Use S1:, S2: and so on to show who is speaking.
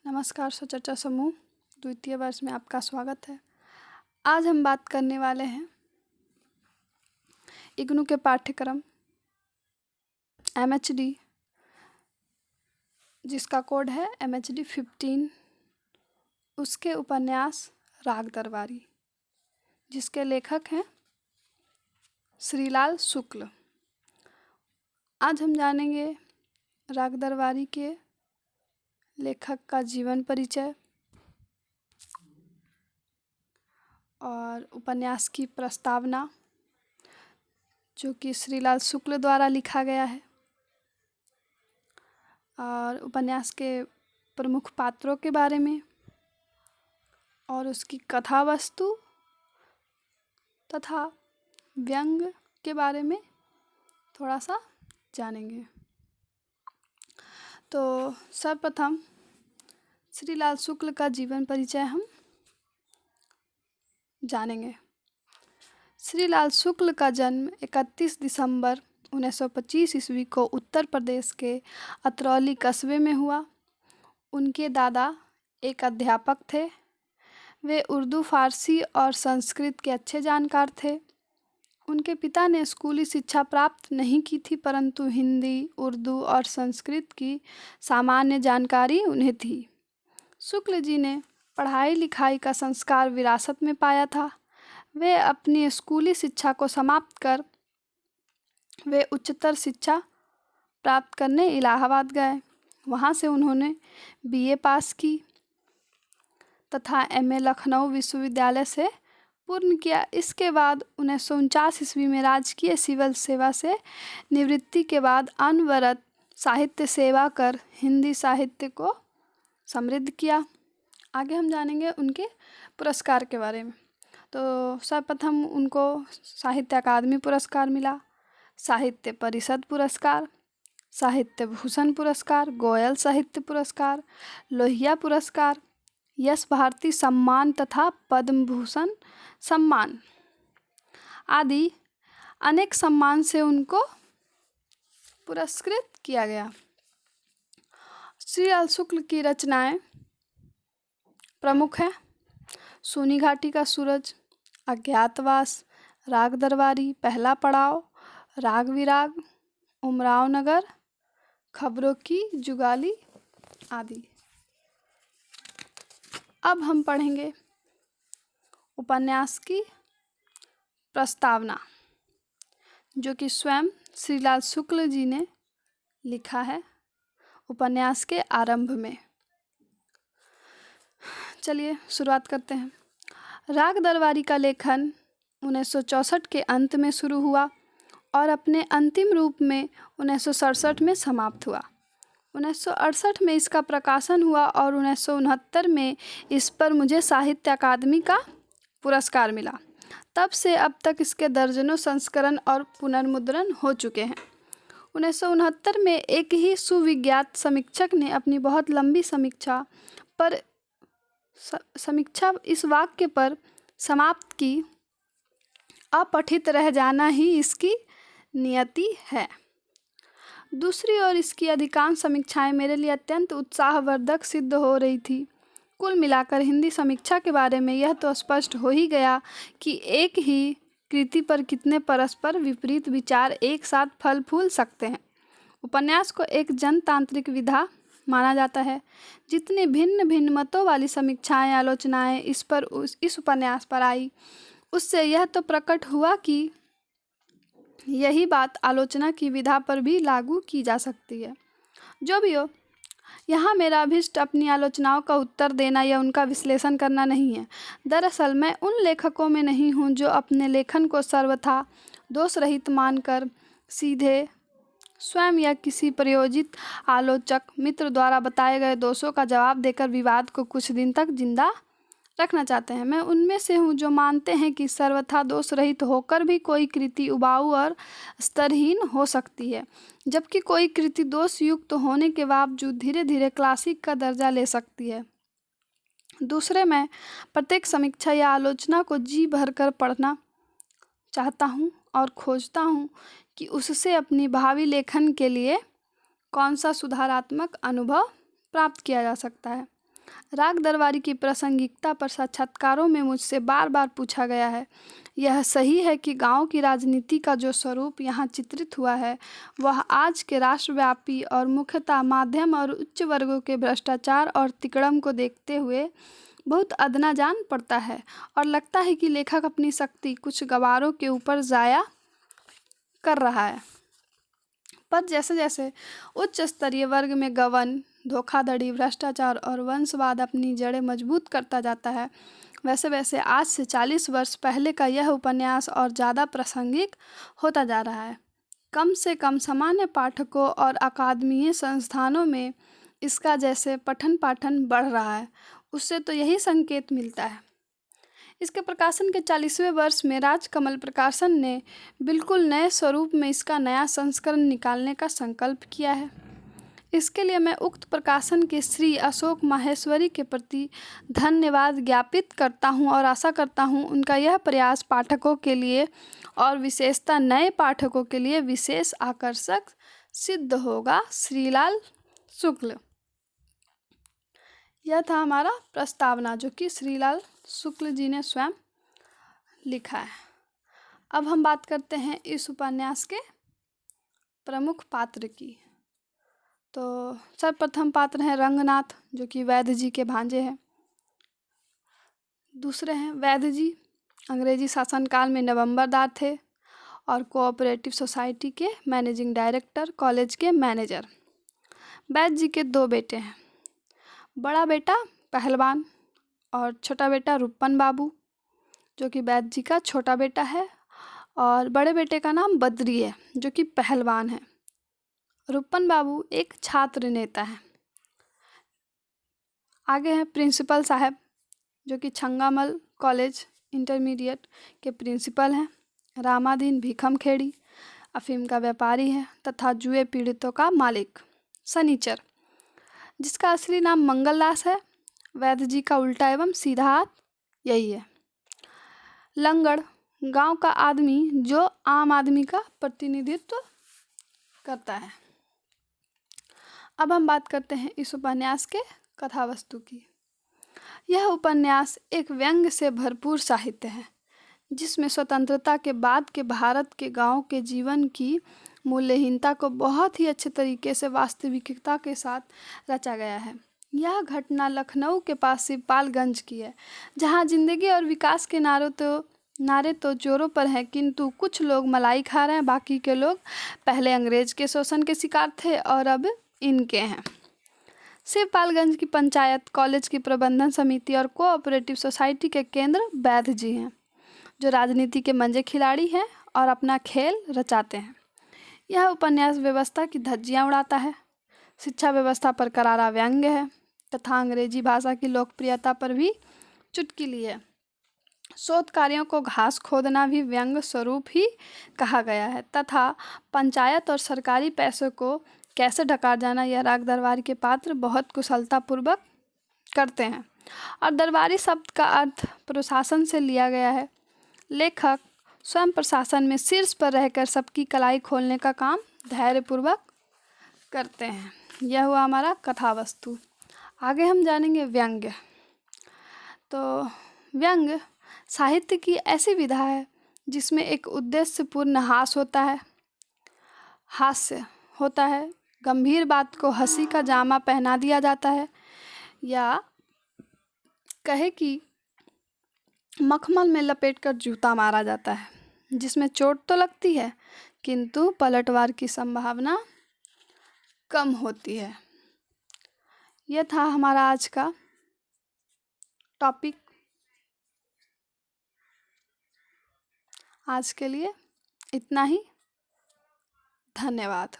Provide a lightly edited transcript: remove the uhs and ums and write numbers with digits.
S1: नमस्कार सुचर्चा समूह द्वितीय वर्ष में आपका स्वागत है। आज हम बात करने वाले हैं इग्नू के पाठ्यक्रम MHD, जिसका कोड है MHD 15, उसके उपन्यास राग दरबारी, जिसके लेखक हैं श्रीलाल शुक्ल। आज हम जानेंगे राग दरबारी के लेखक का जीवन परिचय और उपन्यास की प्रस्तावना, जो कि श्रीलाल शुक्ल द्वारा लिखा गया है, और उपन्यास के प्रमुख पात्रों के बारे में और उसकी कथा वस्तु तथा व्यंग के बारे में थोड़ा सा जानेंगे। तो सर्वप्रथम श्रीलाल शुक्ल का जीवन परिचय हम जानेंगे। श्रीलाल शुक्ल का जन्म 31 दिसंबर 1925 ईस्वी को उत्तर प्रदेश के अतरौली कस्बे में हुआ। उनके दादा एक अध्यापक थे। वे उर्दू, फारसी और संस्कृत के अच्छे जानकार थे। उनके पिता ने स्कूली शिक्षा प्राप्त नहीं की थी, परंतु हिंदी, उर्दू और संस्कृत की सामान्य जानकारी उन्हें थी। शुक्ल जी ने पढ़ाई लिखाई का संस्कार विरासत में पाया था। वे अपनी स्कूली शिक्षा को समाप्त कर वे उच्चतर शिक्षा प्राप्त करने इलाहाबाद गए। वहाँ से उन्होंने BA पास की तथा MA लखनऊ विश्वविद्यालय से पूर्ण किया। इसके बाद 1949 ईस्वी में राजकीय सिविल सेवा से निवृत्ति के बाद अनवरत साहित्य सेवा कर हिंदी साहित्य को समृद्ध किया। आगे हम जानेंगे उनके पुरस्कार के बारे में। तो सर्वप्रथम उनको साहित्य अकादमी पुरस्कार मिला, साहित्य परिषद पुरस्कार, साहित्य भूषण पुरस्कार, गोयल साहित्य पुरस्कार, लोहिया पुरस्कार, यश भारती सम्मान तथा पद्म भूषण सम्मान आदि अनेक सम्मान से उनको पुरस्कृत किया गया। श्रीलाल शुक्ल की रचनाएं प्रमुख हैं: सूनी घाटी का सूरज, अज्ञातवास, राग दरबारी, पहला पड़ाव, राग विराग, उमराव नगर, खबरों की जुगाली आदि। अब हम पढ़ेंगे उपन्यास की प्रस्तावना, जो कि स्वयं श्रीलाल शुक्ल जी ने लिखा है उपन्यास के आरंभ में। चलिए शुरुआत करते हैं। राग दरबारी का लेखन 1964 के अंत में शुरू हुआ और अपने अंतिम रूप में 1967 में समाप्त हुआ। 1968 में इसका प्रकाशन हुआ और 1969 में इस पर मुझे साहित्य अकादमी का पुरस्कार मिला। तब से अब तक इसके दर्जनों संस्करण और पुनर्मुद्रण हो चुके हैं। 1969 में एक ही सुविज्ञात समीक्षक ने अपनी बहुत लंबी समीक्षा इस वाक्य पर समाप्त की: अपठित रह जाना ही इसकी नियति है। दूसरी ओर इसकी अधिकांश समीक्षाएं मेरे लिए अत्यंत उत्साहवर्धक सिद्ध हो रही थी। कुल मिलाकर हिंदी समीक्षा के बारे में यह तो स्पष्ट हो ही गया कि एक ही कृति पर कितने परस्पर विपरीत विचार एक साथ फल फूल सकते हैं। उपन्यास को एक जनतांत्रिक विधा माना जाता है। जितनी भिन्न भिन्न मतों वाली समीक्षाएं, आलोचनाएं इस उपन्यास पर आई, उससे यह तो प्रकट हुआ कि यही बात आलोचना की विधा पर भी लागू की जा सकती है। जो भी हो, यहाँ मेरा अभिष्ट अपनी आलोचनाओं का उत्तर देना या उनका विश्लेषण करना नहीं है। दरअसल मैं उन लेखकों में नहीं हूँ जो अपने लेखन को सर्वथा दोष रहित मानकर सीधे स्वयं या किसी प्रयोजित आलोचक मित्र द्वारा बताए गए दोषों का जवाब देकर विवाद को कुछ दिन तक जिंदा रखना चाहते हैं। मैं उनमें से हूँ जो मानते हैं कि सर्वथा दोष रहित होकर भी कोई कृति उबाऊ और स्तरहीन हो सकती है, जबकि कोई कृति दोष युक्त होने के बावजूद धीरे धीरे क्लासिक का दर्जा ले सकती है। दूसरे, मैं प्रत्येक समीक्षा या आलोचना को जी भरकर पढ़ना चाहता हूँ और खोजता हूँ कि उससे अपनी भावी लेखन के लिए कौन सा सुधारात्मक अनुभव प्राप्त किया जा सकता है। राग दरबारी की प्रासंगिकता पर साक्षात्कारों में मुझसे बार बार पूछा गया है। यह सही है कि गांव की राजनीति का जो स्वरूप यहाँ चित्रित हुआ है वह आज के राष्ट्रव्यापी और मुख्यतः माध्यम और उच्च वर्गों के भ्रष्टाचार और तिकड़म को देखते हुए बहुत अदना जान पड़ता है, और लगता है कि लेखक अपनी शक्ति कुछ गवारों के ऊपर ज़ाया कर रहा है। पर जैसे जैसे उच्च स्तरीय वर्ग में गबन, धोखाधड़ी, भ्रष्टाचार और वंशवाद अपनी जड़ें मजबूत करता जाता है, वैसे वैसे आज से 40 वर्ष पहले का यह उपन्यास और ज़्यादा प्रासंगिक होता जा रहा है। कम से कम सामान्य पाठकों और अकादमीय संस्थानों में इसका जैसे पठन पाठन बढ़ रहा है, उससे तो यही संकेत मिलता है। इसके प्रकाशन के 40वें वर्ष में राजकमल प्रकाशन ने बिल्कुल नए स्वरूप में इसका नया संस्करण निकालने का संकल्प किया है। इसके लिए मैं उक्त प्रकाशन के श्री अशोक माहेश्वरी के प्रति धन्यवाद ज्ञापित करता हूं और आशा करता हूं उनका यह प्रयास पाठकों के लिए और विशेषतः नए पाठकों के लिए विशेष आकर्षक सिद्ध होगा। श्रीलाल शुक्ल। यह था हमारा प्रस्तावना जो कि श्रीलाल शुक्ल जी ने स्वयं लिखा है। अब हम बात करते हैं इस उपन्यास के प्रमुख पात्र की। तो सर्वप्रथम पात्र हैं रंगनाथ, जो कि वैद्य जी के भांजे हैं। दूसरे हैं वैद्य जी, अंग्रेजी शासनकाल में नवंबरदार थे और कोऑपरेटिव सोसाइटी के मैनेजिंग डायरेक्टर, कॉलेज के मैनेजर। वैद्य जी के 2 बेटे हैं, बड़ा बेटा पहलवान और छोटा बेटा रुप्पन बाबू, जो कि वैद्य जी का छोटा बेटा है, और बड़े बेटे का नाम बद्री है जो कि पहलवान है। रुप्पन बाबू एक छात्र नेता है। आगे हैं प्रिंसिपल साहब, जो कि छंगामल कॉलेज इंटरमीडिएट के प्रिंसिपल हैं। रामादीन भीखमखेड़ी अफीम का व्यापारी है तथा जुए पीड़ितों का मालिक। सनीचर, जिसका असली नाम मंगलदास है, वैद्य जी का उल्टा एवं सीधा हाथ यही है। लंगड़, गांव का आदमी जो आम आदमी का प्रतिनिधित्व करता है। अब हम बात करते हैं इस उपन्यास के कथा वस्तु की। यह उपन्यास एक व्यंग्य से भरपूर साहित्य है, जिसमें स्वतंत्रता के बाद के भारत के गांव के जीवन की मूल्यहीनता को बहुत ही अच्छे तरीके से वास्तविकता के साथ रचा गया है। यह घटना लखनऊ के पास शिवपालगंज की है, जहां जिंदगी और विकास के नारे तो जोरों पर हैं, किंतु कुछ लोग मलाई खा रहे हैं, बाकी के लोग पहले अंग्रेज के शोषण के शिकार थे और अब इनके हैं। शिवपालगंज की पंचायत, कॉलेज की प्रबंधन समिति और कोऑपरेटिव सोसाइटी के केंद्र वैद्य जी हैं, जो राजनीति के मंजे खिलाड़ी हैं और अपना खेल रचाते हैं। यह उपन्यास व्यवस्था की धज्जियां उड़ाता है, शिक्षा व्यवस्था पर करारा व्यंग्य है तथा अंग्रेजी भाषा की लोकप्रियता पर भी चुटकी है। शोध कार्यों को घास खोदना भी व्यंग्य स्वरूप ही कहा गया है तथा पंचायत और सरकारी पैसों को कैसे ढका जाना यह राग दरबारी के पात्र बहुत कुशलतापूर्वक करते हैं। और दरबारी शब्द का अर्थ प्रशासन से लिया गया है। लेखक स्वयं प्रशासन में शीर्ष पर रहकर सबकी कलाई खोलने का काम धैर्यपूर्वक करते हैं। यह हुआ हमारा कथा वस्तु। आगे हम जानेंगे व्यंग्य। तो व्यंग्य साहित्य की ऐसी विधा है जिसमें एक उद्देश्यपूर्ण हास्य होता है, गंभीर बात को हंसी का जामा पहना दिया जाता है, या कहे कि मखमल में लपेटकर जूता मारा जाता है, जिसमें चोट तो लगती है किंतु पलटवार की संभावना कम होती है। यह था हमारा आज का टॉपिक। आज के लिए इतना ही। धन्यवाद।